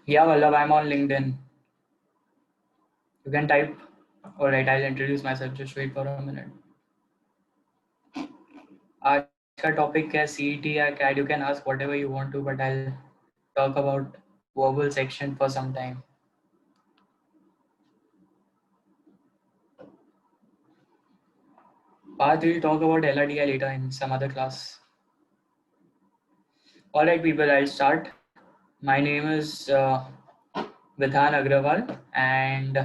Yeah, Vallabh, I'm on LinkedIn. You can type. All right, I'll introduce myself. Just wait for a minute. आज का topic है CET या CAD. You can ask whatever you want to, but I'll talk about verbal section for some time. But we'll talk about LRDI later in some other class. All right, people, I'll start. My name is Vidhan Agrawal, and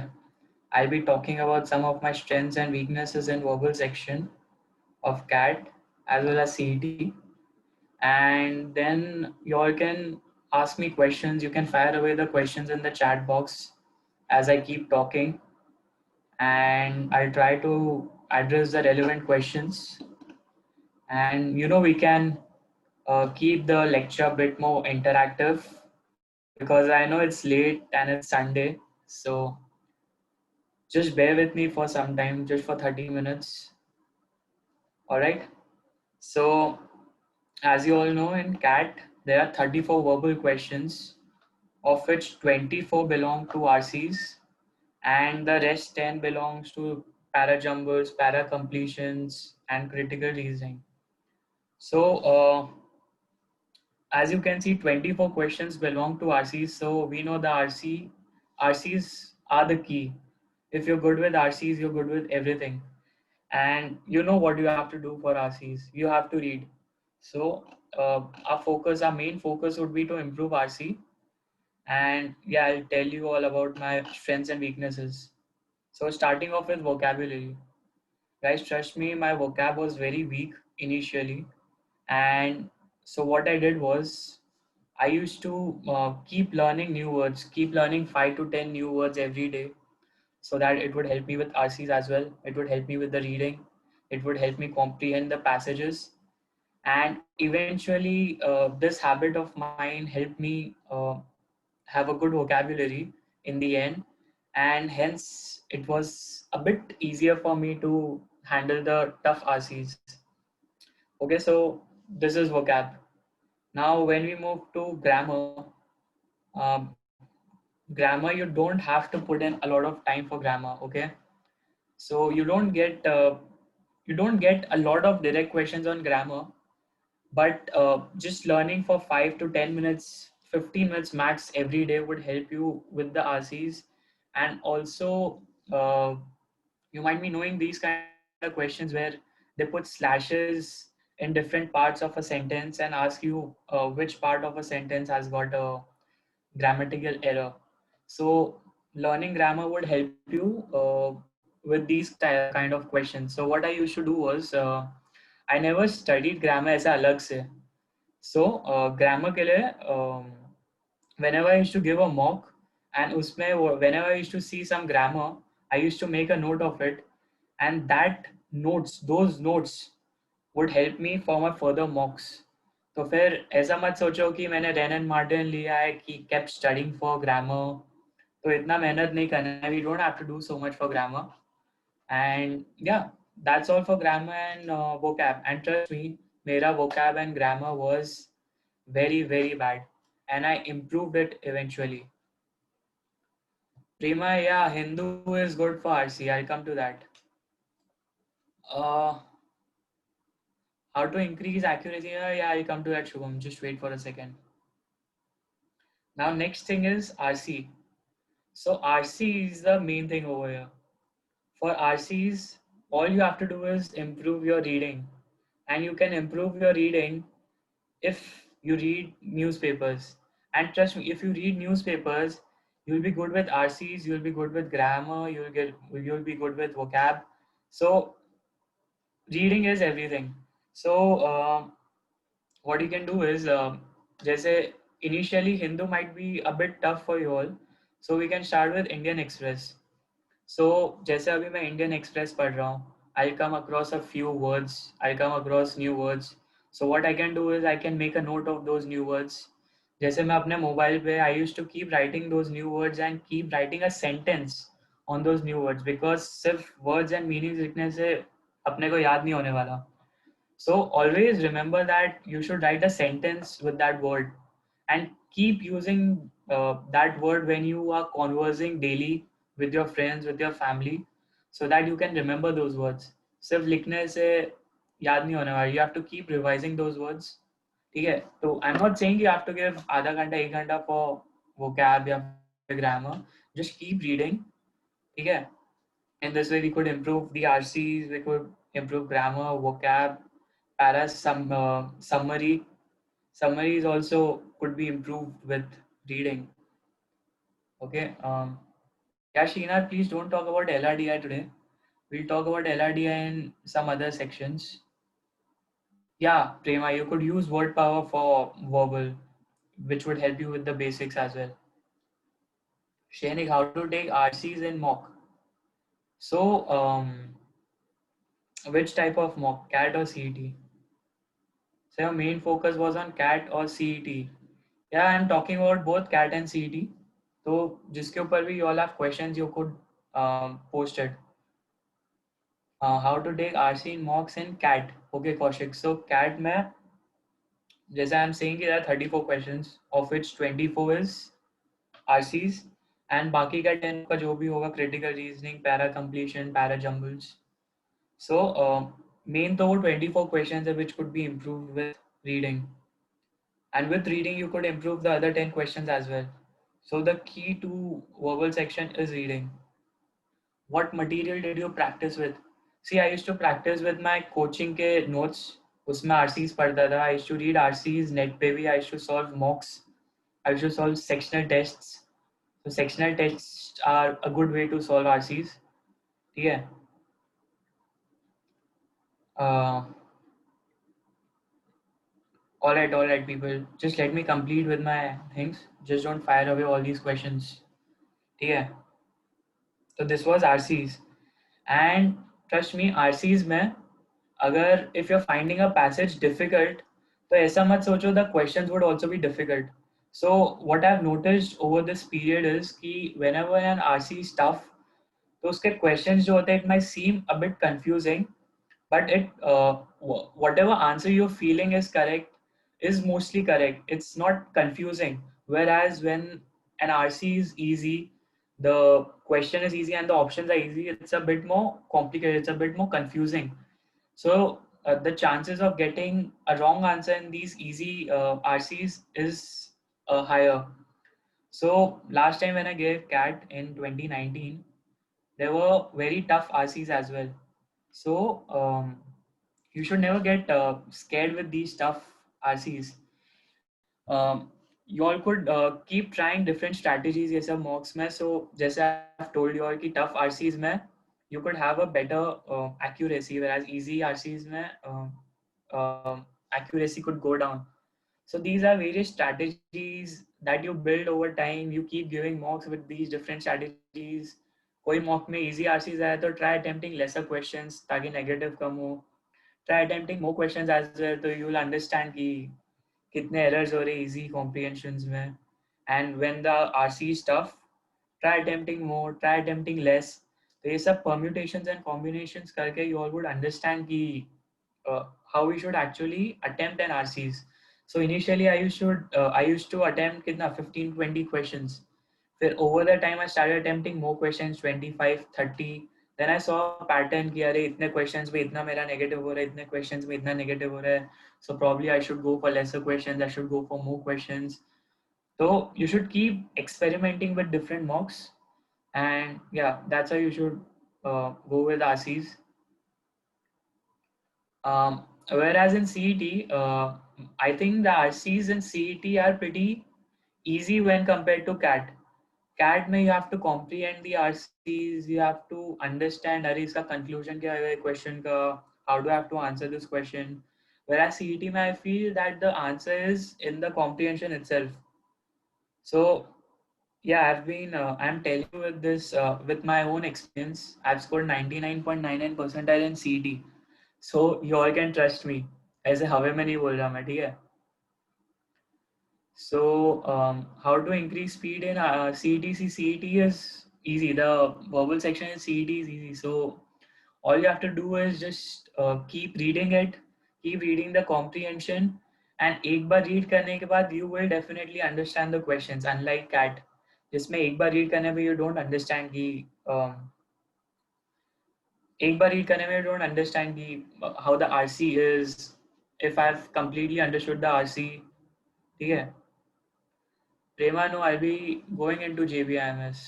I'll be talking about some of my strengths and weaknesses in verbal section of CAD as well as CET. And then you all can ask me questions. You can fire away the questions in the chat box as I keep talking, and I'll try to address the relevant questions. And we can keep the lecture a bit more interactive because I know it's late and it's Sunday. So just bear with me for some time, just for 30 minutes. All right. So, as you all know, in CAT, there are 34 verbal questions, of which 24 belong to RCs, and the rest 10 belongs to para jumbles, para completions, and critical reasoning. So, as you can see, 24 questions belong to RCs. So we know the RCs are the key. If you're good with RCs, you're good with everything. And you know what you have to do for RCs. You have to read. So our main focus would be to improve RC. And yeah, I'll tell you all about my strengths and weaknesses. So starting off with vocabulary. Guys, trust me, my vocab was very weak initially. And so what I did was I used to keep learning new words, keep learning 5 to 10 new words every day so that it would help me with RCs as well. It would help me with the reading. It would help me comprehend the passages. And eventually, this habit of mine helped me have a good vocabulary in the end. And hence, it was a bit easier for me to handle the tough RCs. Okay, so this is vocab. Now, when we move to grammar, um, grammar, you don't have to put in a lot of time for grammar. Okay, so you don't get a lot of direct questions on grammar, but just learning for 5 to 10 minutes, 15 minutes max every day would help you with the RCs. And also, uh, you might be knowing these kind of questions where they put slashes in different parts of a sentence and ask you which part of a sentence has got a grammatical error. So learning grammar would help you with these kind of questions. So what I used to do was I never studied grammar ऐसा अलग से. So grammar के लिए whenever I used to give a mock and उसमें whenever I used to see some grammar, I used to make a note of it, and those notes would help me for my further mocks. तो फिर ऐसा मत सोचो कि मैंने rain and Martin लिया है कि kept studying for grammar. तो इतना मेहनत नहीं करना है. We don't have to do so much for grammar. And yeah, that's all for grammar and vocab. And trust me, मेरा vocab and grammar was very, very bad. And I improved it eventually. Prima, yeah, Hindu is good for RC. I'll come to that. Uh, how to increase accuracy? Yeah, I'll come to that, Shubham. Just wait for a second. Now, next thing is RC. So RC is the main thing over here. For RCs, all you have to do is improve your reading. And you can improve your reading if you read newspapers. And trust me, if you read newspapers, you'll be good with RCs, you'll be good with grammar, you'll be good with vocab. So reading is everything. So what you can do is, जैसे initially Hindu might be a bit tough for you all, so we can start with Indian Express. So जैसे अभी मैं Indian Express पढ़ रहा हूँ, I'll come across a few words, I'll come across new words. So what I can do is I can make a note of those new words. जैसे मैं अपने mobile पे I used to keep writing those new words and keep writing a sentence on those new words, because सिर्फ words and meanings लिखने से अपने को याद नहीं होने वाला. So always remember that you should write a sentence with that word. and keep using that word when you are conversing daily with your friends, with your family, so that you can remember those words. सिर्फ लिखने से याद नहीं होने वाला. You have to keep revising those words. ठीक है. तो I'm not saying you have to give आधा घंटा 1 घंटा for vocab या फिर grammar. Just keep reading. ठीक है. In this way, we could improve the RCs, we could improve grammar, vocab, para summary. Summaries also could be improved with reading. Okay. Yeah, Sheena, please don't talk about LRDI today. We'll talk about LRDI in some other sections. Yeah, Prema, you could use word power for verbal, which would help you with the basics as well. Shenik, how to take RCs in mock? So, which type of mock, CAT or CET? So your main focus was on CAT or CET. Yeah, I'm talking about both CAT and CET. So जिसके ऊपर भी you all have questions, you could post it. How to take RC in mocks in CAT? Okay, Kaushik. So CAT में जैसे I'm saying कि there are 34 questions, of which 24 is RCs, and बाकी का 10 का जो भी होगा critical reasoning, para completion, para jumbles. So main तो वो 24 questions है which could be improved with reading. And with reading, you could improve the other 10 questions as well. So the key to verbal section is reading. What material did you practice with? See, I used to practice with my coaching के notes. उसमें RCs पढ़ता था. I used to read RCs net पे भी. I used to solve mocks. I used to solve sectional tests. So sectional tests are a good way to solve RCs. ठीक है. All right, people. Just let me complete with my things. Just don't fire away all these questions. ठीक है. So this was RCs, and trust me, RCs में अगर if you're finding a passage difficult, तो ऐसा मत सोचो the questions would also be difficult. So what I've noticed over this period is कि whenever an RC is tough, तो उसके questions जो होते हैं it might seem a bit confusing, but whatever answer you're feeling is correct, is mostly correct. It's not confusing. Whereas when an RC is easy, the question is easy and the options are easy, it's a bit more complicated, it's a bit more confusing. So the chances of getting a wrong answer in these easy RCs is higher. So last time when I gave CAT in 2019, there were very tough RCs as well. So you should never get scared with these tough RCs. You all could keep trying different strategies ये सब mocks में. So जैसे I've told you all कि tough RCs में you could have a better accuracy, whereas easy RCs में accuracy could go down. So these are various strategies that you build over time. You keep giving mocks with these different strategies. कोई mock में easy RCs आया तो try attempting lesser questions ताकि negative कम हो. Try attempting more questions as well, so you will understand कि कितने errors हो रहे easy comprehensions में. And when the RC is tough, try attempting more, try attempting less. तो ये सब permutations and combinations करके you all would understand कि how we should actually attempt an RCs. So initially I used to attempt कितना 15-20 questions. फिर over the time I started attempting more questions, 25-30. Then I saw a pattern कि अरे इतने questions में इतना मेरा negative हो रहा है, इतने questions में इतना negative हो रहा है. So probably I should go for lesser questions, I should go for more questions. So you should keep experimenting with different mocks, and yeah, that's how you should go with RCs. Whereas in CET, I think the RCs in CET are pretty easy when compared to CAT. CAT में you have to comprehend the RCs, you have to understand अरे इसका conclusion क्या है question का, how do I have to answer this question. Whereas CET में I feel that the answer is in the comprehension itself. So yeah, I'm telling you with this, with my own experience, I've scored 99.99 percentile in CET. So you all can trust me. ऐसे हवे में नहीं बोल रहा मैं, ठीक है? So how to increase speed in CET? CET is easy. The verbal section in CET is easy. So all you have to do is just keep reading it, keep reading the comprehension, and एक बार read करने के बाद you will definitely understand the questions, unlike cat जिसमें एक बार read करने पे you don't understand कि एक बार read करने में you don't understand कि how the RC is, if I've completely understood the RC. ठीक है Prema, no, I'll be going into JBIMS.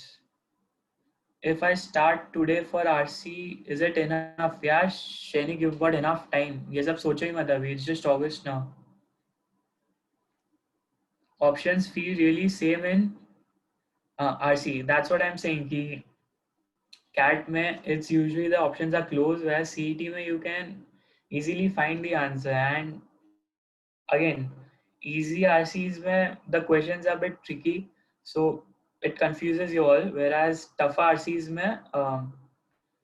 If I start today for RC, is it enough? Yeah, Shainik, you've got enough time. ये सब सोचो ही मत अभी. It's just August now. Options feel really same in RC. That's what I'm saying. कि CAT में it's usually the options are close, whereas CET में you can easily find the answer. And again, easy RCs में the questions are a bit tricky, so it confuses you all. Whereas tough RCs में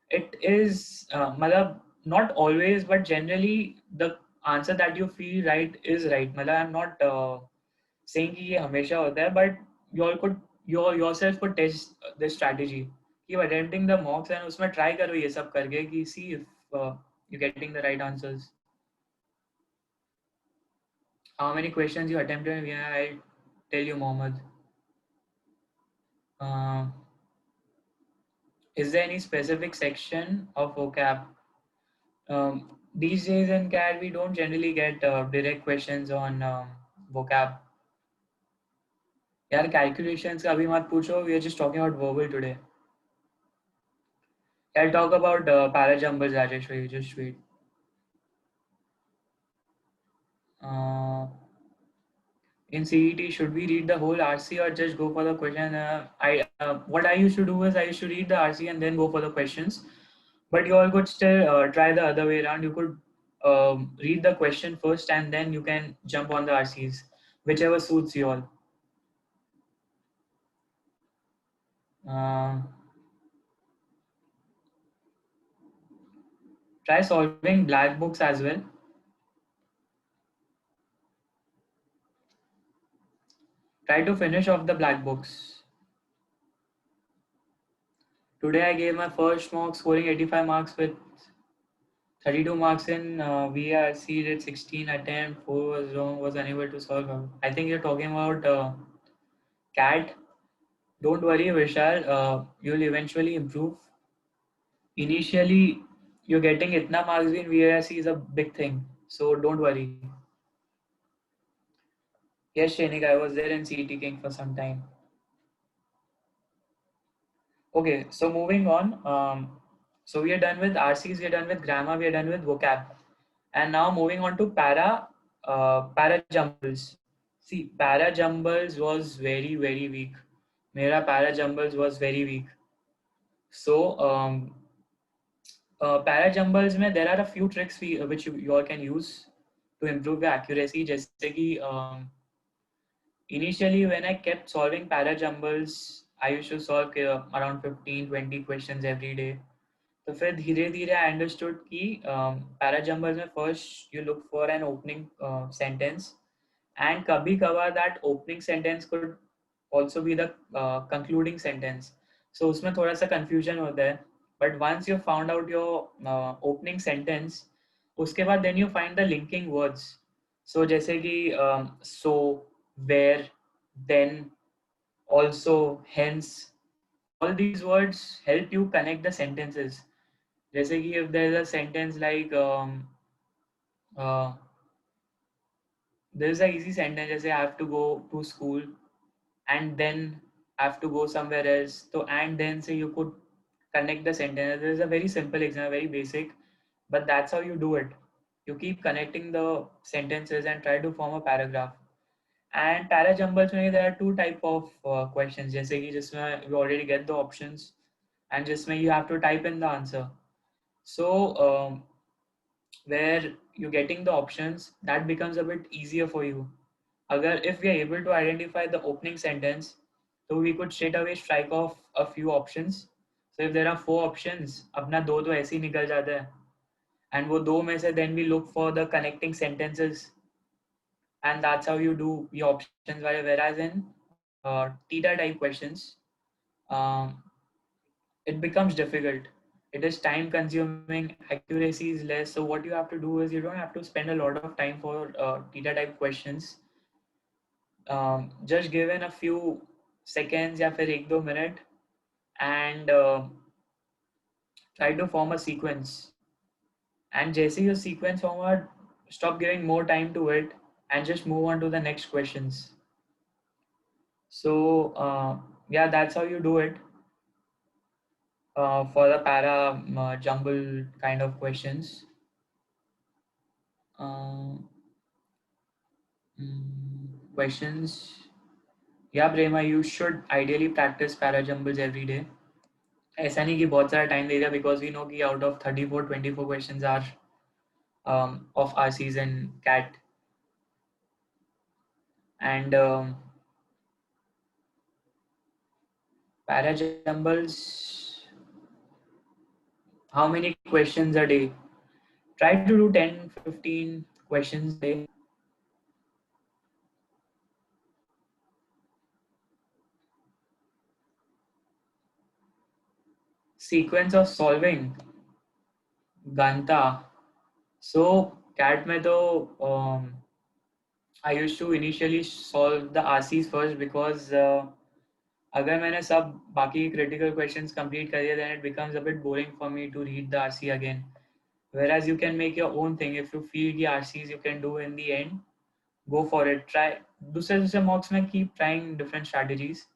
it is मतलब not always but generally the answer that you feel right is right. मतलब I'm not saying कि ये हमेशा होता है, but you all could yourself could test this strategy. Keep attempting the mocks and उसमें try करो ये सब करके कि see if you're getting the right answers. How many questions you attempted? Yeah, I'll tell you, Mohammed. Uh, is there any specific section of vocab? These days in CAD, we don't generally get direct questions on vocab. यार calculations का अभी मत पूछो. We are just talking about verbal today. I'll talk about para jumbles, Rajesh. You just wait. Uh, in CET, should we read the whole RC or just go for the question? What I used to do is I used to read the RC and then go for the questions. But you all could still try the other way around. You could read the question first and then you can jump on the RCs, whichever suits you all. Try solving black books as well. Try to finish off the black books. Today I gave my first mock scoring 85 marks with 32 marks in VARC, did 16 attempt, 4 was wrong, was unable to solve. I think you're talking about CAT. Don't worry, Vishal, you'll eventually improve. Initially, you're getting itna marks in VARC is a big thing, so don't worry. Yes, Shainik, I was there in CET King for some time. Okay, so moving on. So we are done with RCs, we are done with grammar, we are done with vocab. And now moving on to para jumbles. See, para jumbles was very, very weak. Mera para jumbles was very weak. So, para jumbles mein there are a few tricks which you all can use to improve your accuracy. जैसे कि initially when I kept solving para jumbles, I used to solve around 15-20 questions every day. तो फिर धीरे धीरे I understood कि para jumbles में first you look for an opening sentence, and कभी कभार that opening sentence could also be the concluding sentence. So उसमें थोड़ा सा confusion होता है. But once you found out your opening sentence, उसके बाद then you find the linking words. So जैसे कि so, where, then, also, hence, all these words help you connect the sentences. जैसे कि if there is a sentence like uh, there is a easy sentence जैसे I have to go to school and then I have to go somewhere else. So and then say you could connect the sentence. This is a very simple example, very basic, but that's how you do it. You keep connecting the sentences and try to form a paragraph. And para jumbles में there are two type of questions. जैसे कि जिसमें you already get the options and जिसमें you have to type in the answer. So where you're getting the options, that becomes a bit easier for you. Agar if we are able to identify the opening sentence, so we could straight away strike off a few options. So if there are 4 options, अपना 2 तो ऐसे ही निकल जाता है, and वो 2 में से then we look for the connecting sentences, and that's how you do your options. Whereas in theta type questions, um, it becomes difficult. It is time consuming, accuracy is less. So what you have to do is you don't have to spend a lot of time for theta type questions. Just given a few seconds या फिर 1-2 minute and try to form a sequence. And जैसे your sequence forward, stop giving more time to it and just move on to the next questions. So yeah, that's how you do it for the para jumble kind of questions. Uh, Questions. Yeah, Prema, you should ideally practice para jumbles every day. ऐसा नहीं कि बहुत सारा time दे दिया because we know कि out of 34-24 questions are of RCs and CAT. And para jumbles, how many questions a day? Try to do 10-15 questions a day. Sequence of solving. Ganta. So CAT में तो I used to initially solve the RCs first because अगर मैंने सब बाकी critical questions complete कर दिए then it becomes a bit boring for me to read the RC again. Whereas you can make your own thing. If you feel the RCs you can do in the end, go for it. Try दूसरे mocks में keep trying different strategies.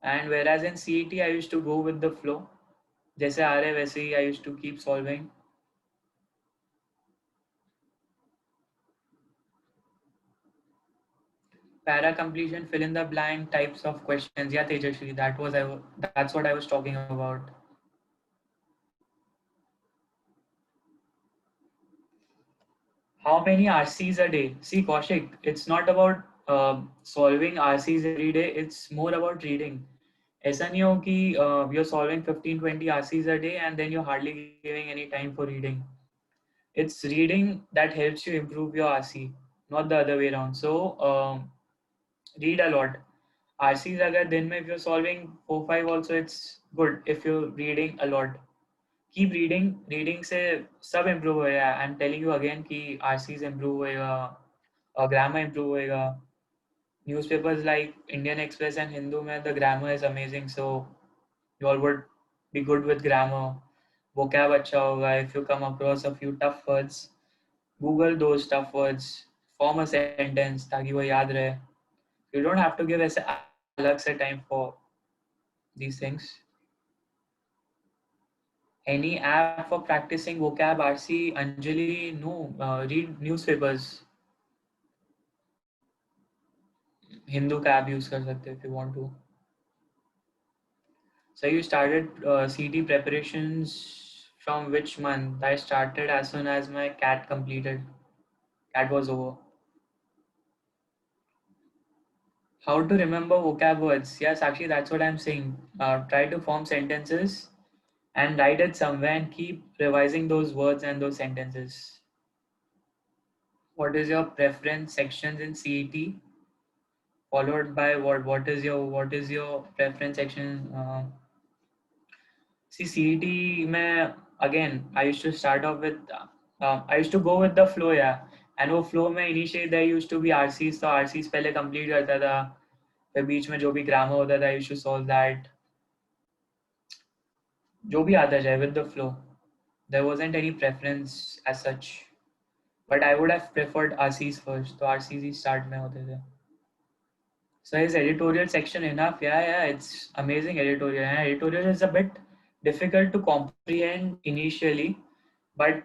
And whereas in CET I used to go with the flow. जैसे आ रहे वैसे ही I used to keep solving. Para completion, fill in the blank types of questions. Yeah, Tejashri, that's what I was talking about. How many RCs a day? See, Kaushik, it's not about solving RCs every day. It's more about reading. ऐसा नहीं हो कि you're solving 15-20 RCs a day and then you're hardly giving any time for reading. It's reading that helps you improve your RC, not the other way around. So read a lot. RCs अगर दिन में if you're solving 4-5 also it's good if you're reading a lot. Keep reading. Reading से सब improve होएगा. I'm telling you again कि RCs improve होएगा, grammar improve होएगा. Newspapers like Indian Express and Hindu में the grammar is amazing, so you all would be good with grammar. Vocab अच्छा होगा. If you come across a few tough words, Google those tough words, form a sentence ताकि वो याद रहे. You don't have to give ऐसे अलग से time for these things. Any app for practicing vocab RC? Anjali, no. Read newspapers. Hindu का app use कर सकते if you want to. So you started CT preparations from which month? I started as soon as my CAT completed. CAT was over. How to remember vocab words? Yes, actually that's what I'm saying. Try to form sentences and write it somewhere and keep revising those words and those sentences. What is your preference sections in CET? Followed by what is your preference section? See, CET में again I used to start off with I used to go with the flow, yeah. And वो flow में initially there used to be RCs, तो RCs पहले complete करता था. फिर बीच में जो भी grammar होता था I used to solve that. जो भी आता जाए with the flow. There wasn't any preference as such. But I would have preferred RCs first. तो RCs ही start में होते थे. So is editorial section enough? Yeah, it's amazing editorial. And editorial is a bit difficult to comprehend initially, but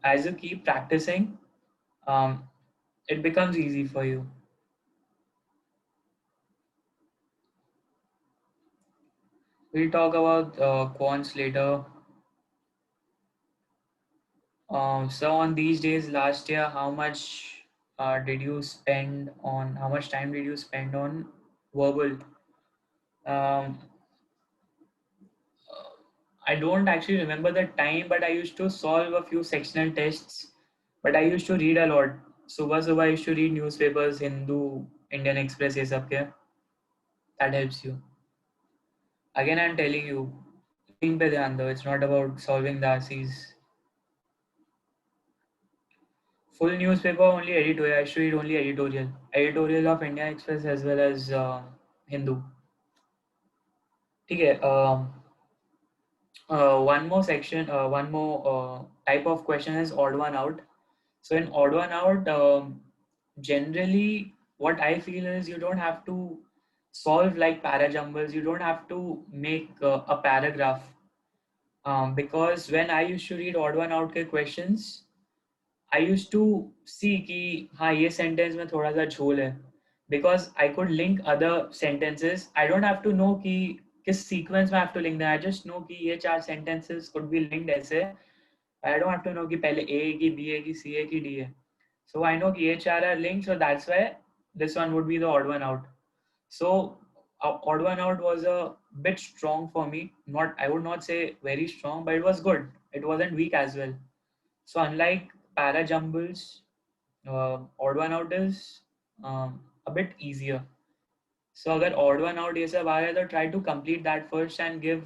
as you keep practicing, um, it becomes easy for you. We'll talk about quants later. So on these days, last year, how much how much time did you spend on verbal? Um, I don't actually remember the time, but I used to solve a few sectional tests. But I used to read a lot. सुबह I used to read newspapers, Hindu, Indian Express, ये सब के. That helps you. Again, I'm telling you, reading पे ध्यान दो. It's not about solving the RCs. Full newspaper only editorial. I should read only editorial. Editorial of India Express as well as Hindu. ठीक है. One more section. One more type of question is odd one out. So in odd one out, generally what I feel is you don't have to solve like para jumbles. You don't have to make a paragraph. Because when I used to read odd one out के questions, I used to see कि हाँ ये sentence में थोड़ा सा झोल है, because I could link other sentences. I don't have to know कि किस sequence में I have to link them. I just know कि ये चार sentences could be linked ऐसे. I don't have to know कि पहले A की, B की, C की, D है. So I know कि ये चार are linked, so that's why this one would be the odd one out. So odd one out was a bit strong for me. Not, I would not say very strong, but it was good. It wasn't weak as well. So unlike para jumbles, odd one out is a bit easier. So अगर odd one out ये सब आ गया तो try to complete that first and give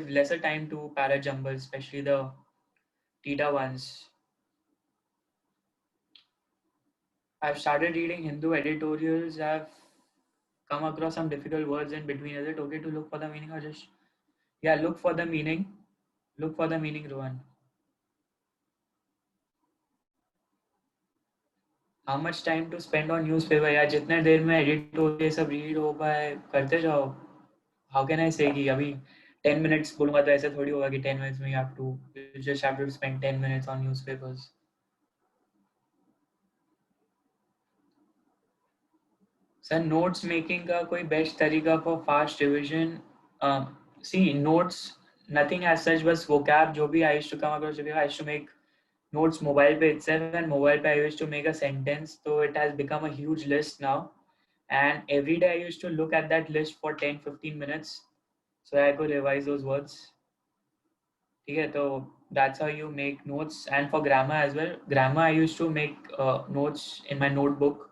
lesser time to para jumbles, especially the theta ones. I've started reading Hindu editorials. I've come across some difficult words in between. Is it okay to look for the meaning or just look for the meaning? Look for the meaning, Rohan. How much time to spend on newspaper? यार जितने देर में edit हो ये सब read हो पाए करते जाओ. How can I say कि अभी 10 minutes बोलूँगा तो ऐसे थोड़ी होगा कि 10 minutes में you just have to spend 10 minutes on newspapers. Sir notes making का कोई बेस्ट तरीका for fast revision? See notes nothing as such, बस vocab जो भी I used to come across, I used to make notes mobile पे itself, and mobile पे I used to make a sentence, so it has become a huge list now, and every day I used to look at that list for 10-15 minutes so I could revise those words. ठीक है, तो that's how you make notes. And for grammar as well, grammar I used to make notes in my notebook.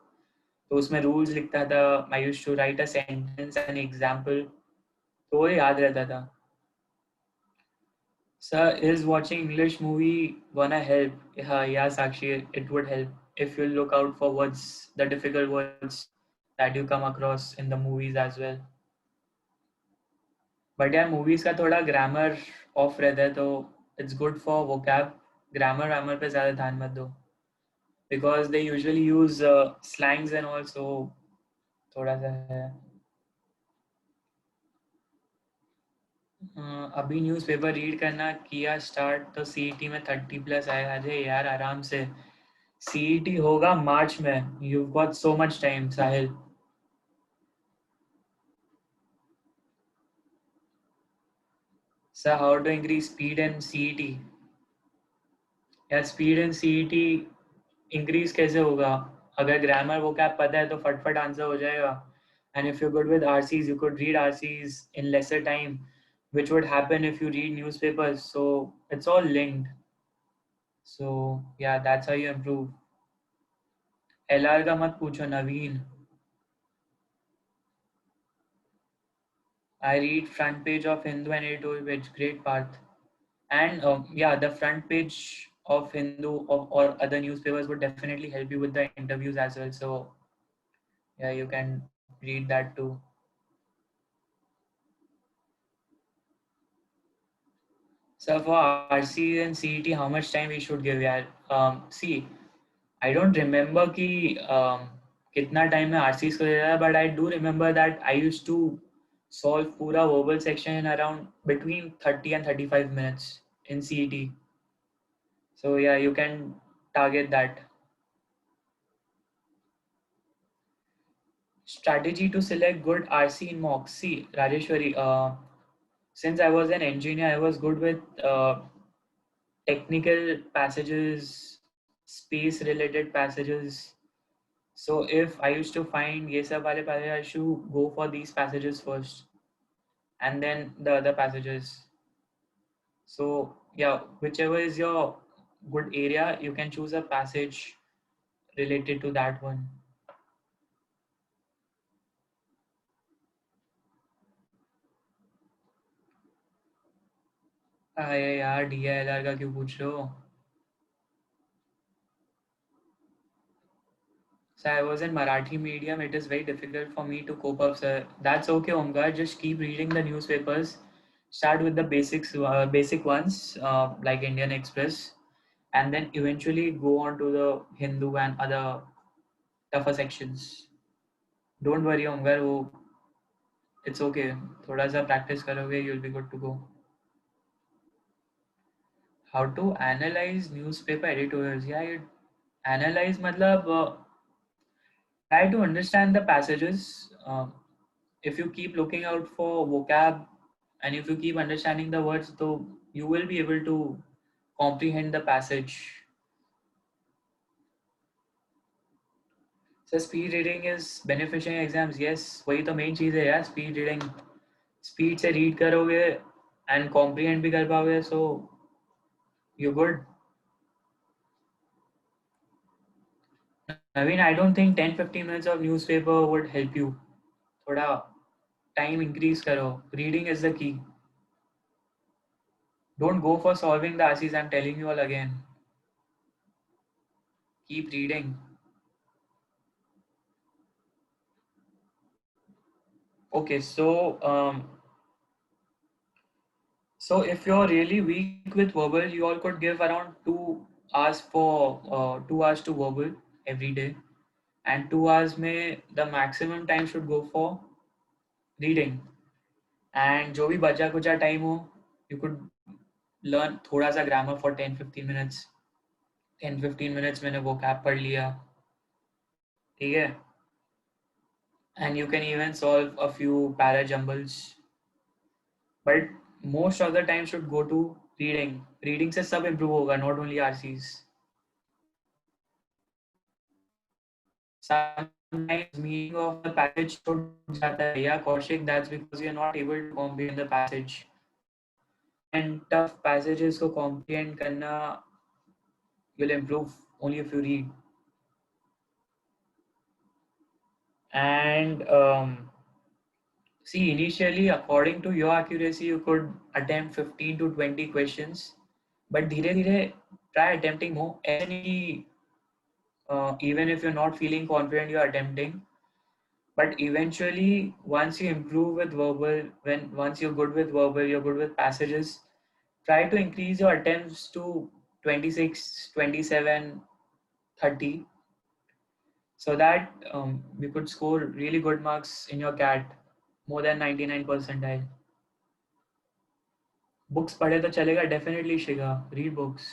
तो उसमें rules लिखता था. I used to write a sentence an example, तो वो याद रहता था. Sir is watching English movie gonna help? या Sakshi, it would help if you look out for words, the difficult words that you come across in the movies as well. But यार movies का थोड़ा grammar off रहता है, तो it's good for vocab. grammar पे ज़्यादा ध्यान मत दो, because they usually use slangs and also थोड़ा सा है. अभी न्यूज़पेपर रीड करना किया स्टार्ट तो सीईटी में 30+ आए. अरे यार आराम से, सीईटी होगा मार्च में. You got so much time Sahil. Sir how to increase speed in CET? यार स्पीड इन सीईटी इंक्रीज कैसे होगा? अगर ग्रामर वो क्या पता है तो फटफट आंसर हो जाएगा. And if you good with RCs, you could read RCs in lesser time, which would happen if you read newspapers. So it's all linked. So yeah, that's how you improve. LR का मत पूछो नवीन. I read front page of Hindu and editorial page. Great path. And the front page of Hindu or other newspapers would definitely help you with the interviews as well. So yeah, you can read that too. So for RC and CET, how much time we should give? Yeah. See, I don't remember कि कितना time में RCs को देता है, but I do remember that I used to solve पूरा verbal section in around between 30 and 35 minutes in CET. So yeah, you can target that. Strategy to select good RC in mocks. See, Rajeshwari, since I was an engineer, I was good with technical passages, space-related passages. So if I used to find ये सब वाले passages, I should go for these passages first, and then the other passages. So yeah, whichever is your good area, you can choose a passage related to that one. अरे यार DILR का क्यों पूछ रहे हो? So I was in Marathi medium. It is very difficult for me to cope up, sir. That's okay, Omkar. Just keep reading the newspapers. Start with the basic ones like Indian Express, and then eventually go on to the Hindu and other tougher sections. Don't worry, Omkar. It's okay. थोड़ा सा practice करोगे, you'll be good to go. How to analyze newspaper editorials? Yeah, you analyze मतलब try to understand the passages. If you keep looking out for vocab and if you keep understanding the words, though you will be able to comprehend the passage. So speed reading is beneficial in exams. Yes, वही तो main चीज है यार. Speed reading. Speed से read करोगे and comprehend भी कर पाओगे. So you're good. Naveen, I don't think 10-15 minutes of newspaper would help you. थोड़ा time increase करो. Reading is the key. Don't go for solving the RCs. I'm telling you all again. Keep reading. Okay, so if you're really weak with verbal, you all could give around 2 hours to verbal every day, and 2 hours may the maximum time should go for reading. And जो भी बचा कुचा time हो, you could learn थोड़ा सा grammar for 10-15 minutes. 10-15 minutes मैंने vocab पढ़ लिया, ठीक है? And you can even solve a few para jumbles. But most of the time should go to reading. Reading से सब improve होगा, not only RCs. Sometimes meaning of the passage छूट जाता है या Kaushik, that's because you're not able to comprehend the passage. And tough passages को comprehend करना you'll improve only if you read. And see, initially according to your accuracy you could attempt 15 to 20 questions, but धीरे धीरे try attempting more. ऐसे नहीं कि even if you're not feeling confident you're attempting, but eventually once you improve with verbal, once you're good with verbal, you're good with passages, try to increase your attempts to 26, 27, 30, so that you could score really good marks in your CAT, more than 99 percentile. Books पढ़े तो चलेगा, definitely Shiga, read books.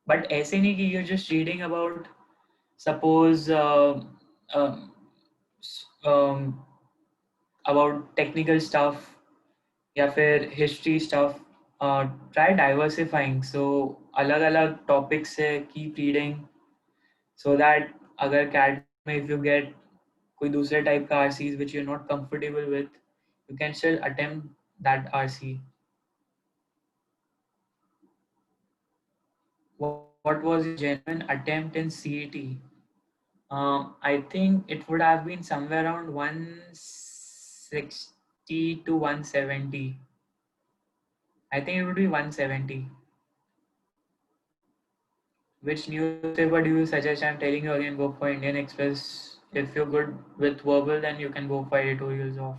But ऐसे नहीं कि you're just reading about, suppose um, um, about technical stuff या फिर history stuff. Try diversifying, so अलग अलग टॉपिक से कीप रीडिंग, सो दैट अगर कैट में इफ यू गेट कोई दूसरे टाइप का RCs which you are not comfortable with, you can still attempt that RC. What was your genuine attempt in CET? I think it would have been somewhere around 160 to 170. I think it would be 170. Which newspaper do you suggest? I'm telling you again, go for Indian Express. If you're good with verbal, then you can go for editorials of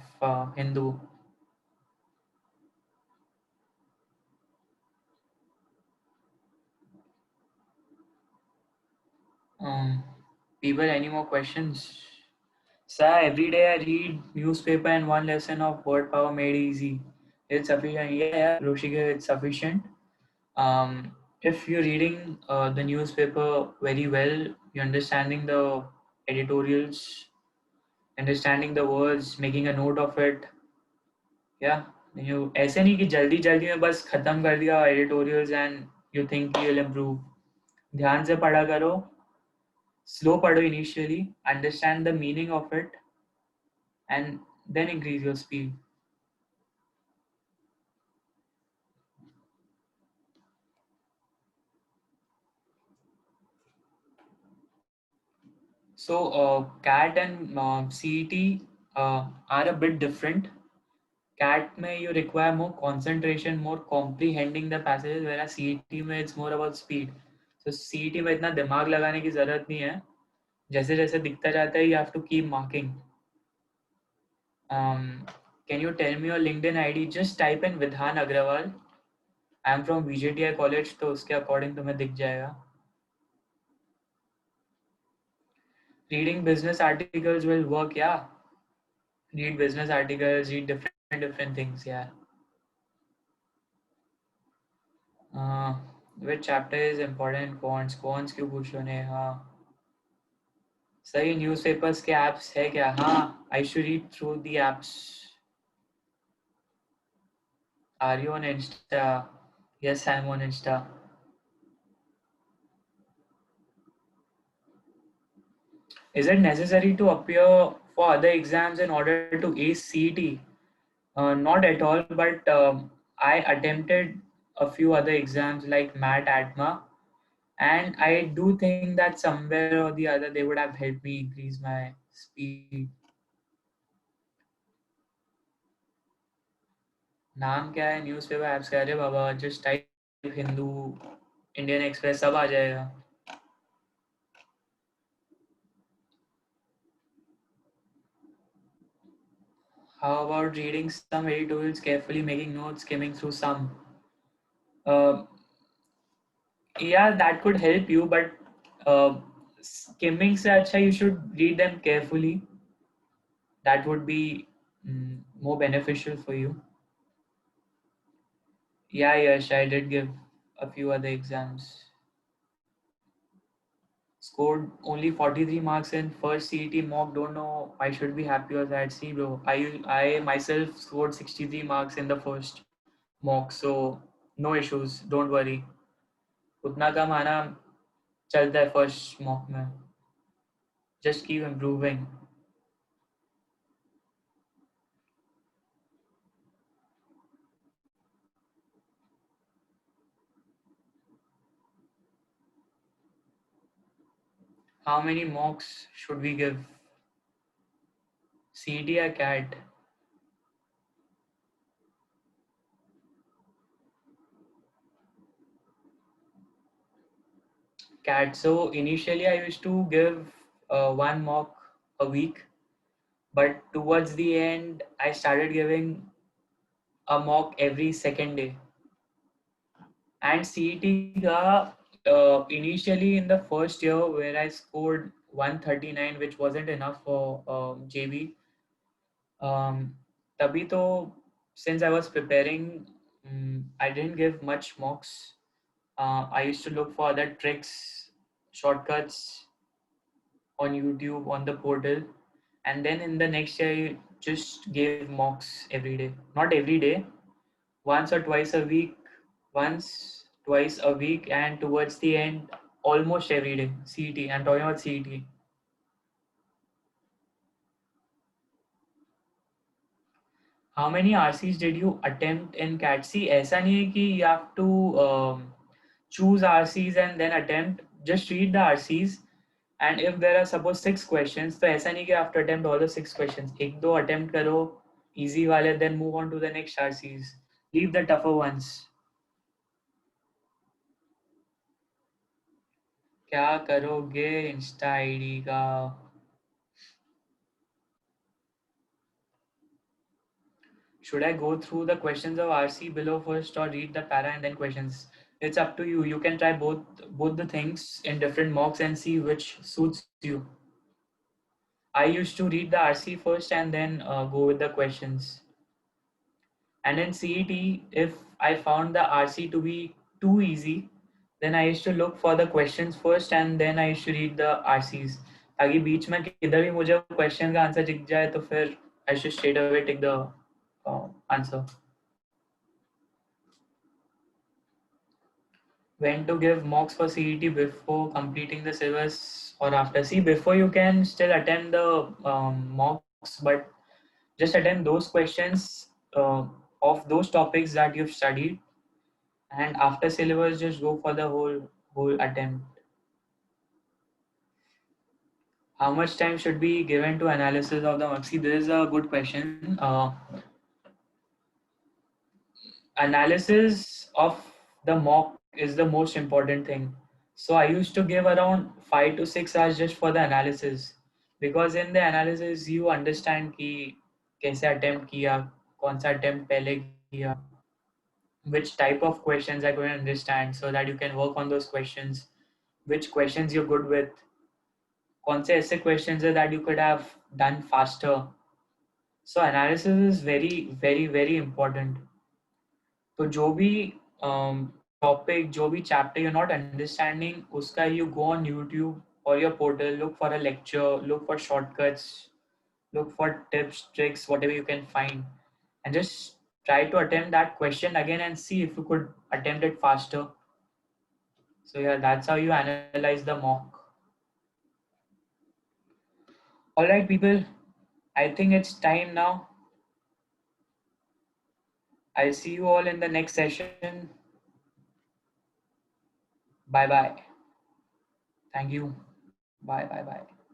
Hindu. People, any more questions? Sir, every day I read newspaper and one lesson of word power made easy. It's sufficient. Yeah, Roshika, it's sufficient. If you're reading the newspaper very well, you're understanding the editorials, understanding the words, making a note of it. या you ऐसे नहीं कि जल्दी जल्दी में बस खत्म कर दिया editorials and you think you will improve. ध्यान से पढ़ा करो, स्लो पढ़ो initially, understand the meaning of it and then increase your speed. So CAT and CET are a bit different. CAT में you require more concentration, more comprehending the passages, whereas CET में it's more about speed. So CET में इतना दिमाग लगाने की जरूरत नहीं है. जैसे जैसे दिखता जाता है, you have to keep marking. Can you tell me your LinkedIn ID? Just type in Vidhan Agrawal. I am from VJTI college, तो उसके according तुम्हें दिख जाएगा. Reading business articles will work, yeah. Read business articles, read different things, yeah. Uh, which chapter is important? Quants क्यों पूछ रहे हो ने? हाँ. सही न्यूज़पेपर्स के apps है क्या? हाँ. I should read through the apps. Are you on Insta? Yes, I'm on Insta. Is it necessary to appear for other exams in order to ace CET? Not at all, but I attempted a few other exams like MAT, ATMA, and I do think that somewhere or the other they would have helped me increase my speed. नाम क्या है newspaper apps का? अरे बाबा, just type Hindu, Indian Express, सब आ जाएगा. How about reading some editorials carefully, making notes, skimming through some? Uh, yeah, that could help you, but skimming se acha you should read them carefully. That would be more beneficial for you. Yeah, yes, I did give a few other exams. Scored only 43 marks in first CET mock. Don't know. I should be happy or sad. See, bro, I myself scored 63 marks in the first mock, so no issues. Don't worry. उतना कम आना चलता है first mock में. Just keep improving. How many mocks should we give? CET or CAT? CAT. So initially I used to give one mock a week, but towards the end I started giving a mock every second day. And CET ka, initially in the first year where I scored 139, which wasn't enough for JB. तभी तो, since I was preparing, I didn't give much mocks. I used to look for other tricks, shortcuts on YouTube, on the portal, and then in the next year, I just gave mocks every day. Not every day, once or twice a week, once, twice a week, and towards the end, almost every day. CET, I'm talking about CET. How many RCs did you attempt in CAT? See, ऐसा नहीं है कि you have to choose RCs and then attempt. Just read the RCs, and if there are suppose 6 questions, तो ऐसा नहीं कि you have to attempt all the 6 questions. एक दो attempt करो, easy वाले, then move on to the next RCs. Leave the tougher ones. क्या करोगे इंस्टा आईडी का? Should I go through the questions of RC below first or read the para and then questions? It's up to you. You can try both the things in different mocks and see which suits you. I used to read the RC first and then go with the questions. And in CET, if I found the RC to be too easy, then I used to look for the questions first and then I used to read the RCs. ताकि बीच में किधर भी मुझे question का answer दिख जाए तो फिर I should straight away take the answer. When to give mocks for CET, before completing the syllabus or after? See, before you can still attend the mocks, but just attend those questions of those topics that you've studied, and after syllabus, just go for the whole attempt. How much time should be given to analysis of the marks? See, this is a good question. analysis of the mock is the most important thing. So I used to give around 5 to 6 hours just for the analysis, because in the analysis you understand कि कैसे attempt किया, कौन सा attempt पहले किया, which type of questions are going to understand, so that you can work on those questions, which questions you're good with, कौन से ऐसे questions है that you could have done faster. So analysis is very very very important. तो जो भी topic, जो भी chapter you're not understanding, उसका you go on YouTube or your portal, look for a lecture, look for shortcuts, look for tips, tricks, whatever you can find, and just try to attempt that question again and see if you could attempt it faster. So yeah, that's how you analyze the mock. All right, people, I think it's time now. I'll see you all in the next session. Bye bye. Thank you. Bye bye bye.